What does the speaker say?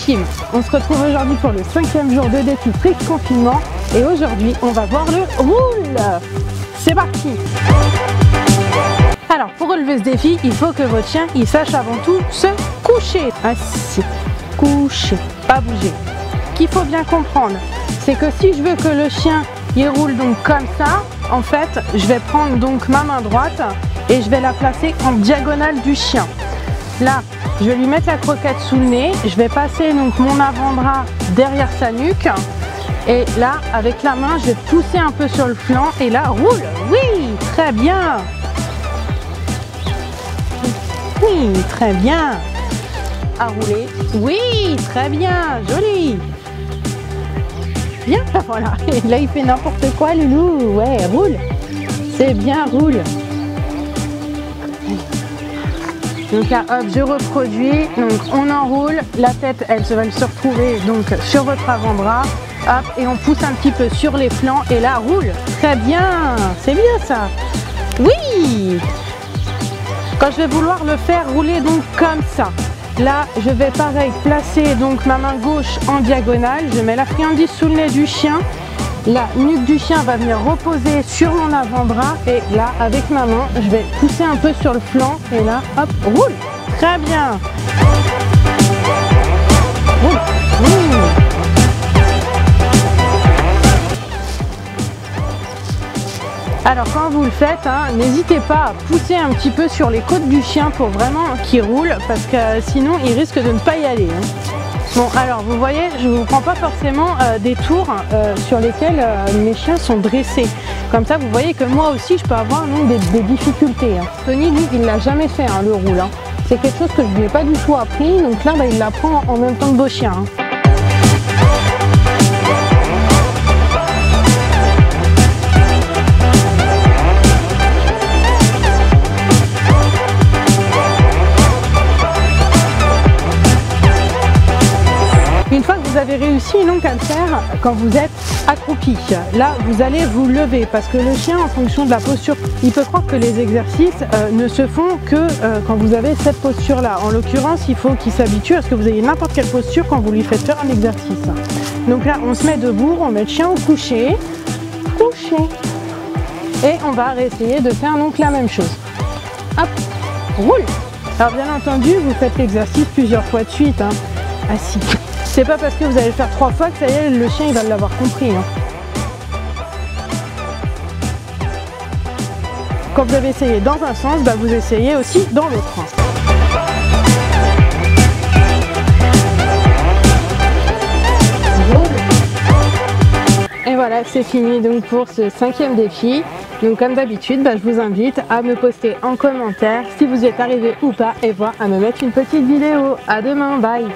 team, on se retrouve aujourd'hui pour le 5e jour de défi strict confinement et aujourd'hui on va voir le roule. C'est parti. Alors pour relever ce défi, il faut que votre chien il sache avant tout se coucher. Assis, coucher, pas bouger. Ce qu'il faut bien comprendre, c'est que si je veux que le chien il roule donc comme ça, en fait je vais prendre donc ma main droite et je vais la placer en diagonale du chien. Là, je vais lui mettre la croquette sous le nez, je vais passer donc mon avant-bras derrière sa nuque et là, avec la main, je vais pousser un peu sur le flanc et là, roule. Oui, très bien. Oui, très bien. À rouler. Oui, très bien, joli. Bien, voilà. Et là, il fait n'importe quoi, Loulou. Ouais, roule. C'est bien, roule. Donc là, hop, je reproduis, donc on enroule, la tête, elle va se retrouver donc sur votre avant-bras, hop, et on pousse un petit peu sur les flancs, et là, roule. Très bien, c'est bien ça. Oui. Quand je vais vouloir le faire rouler donc comme ça, là, je vais pareil placer donc ma main gauche en diagonale, je mets la friandise sous le nez du chien. La nuque du chien va venir reposer sur mon avant-bras et là, avec ma main, je vais pousser un peu sur le flanc et là, hop, roule. Très bien. Roule. Alors quand vous le faites, n'hésitez pas à pousser un petit peu sur les côtes du chien pour vraiment qu'il roule parce que sinon, il risque de ne pas y aller. Bon, alors vous voyez, je ne vous prends pas forcément des tours sur lesquels mes chiens sont dressés. Comme ça, vous voyez que moi aussi, je peux avoir des difficultés. Tony, lui, il ne l'a jamais fait, le roule. C'est quelque chose que je ne lui ai pas du tout appris. Donc là, il l'apprend en même temps que vos chiens. Une fois que vous avez réussi donc à le faire quand vous êtes accroupi, là vous allez vous lever parce que le chien en fonction de la posture, il peut croire que les exercices ne se font que quand vous avez cette posture là. En l'occurrence, il faut qu'il s'habitue à ce que vous ayez n'importe quelle posture quand vous lui faites faire un exercice. Donc là on se met debout, on met le chien au coucher, et on va essayer de faire donc la même chose. Hop, roule. Alors bien entendu, vous faites l'exercice plusieurs fois de suite, assis. C'est pas parce que vous allez le faire 3 fois que ça y est, le chien il va l'avoir compris. Quand vous avez essayé dans un sens, vous essayez aussi dans l'autre. Et voilà, c'est fini donc pour ce 5e défi. Donc comme d'habitude, je vous invite à me poster en commentaire si vous y êtes arrivé ou pas et voir à me mettre une petite vidéo. À demain, bye.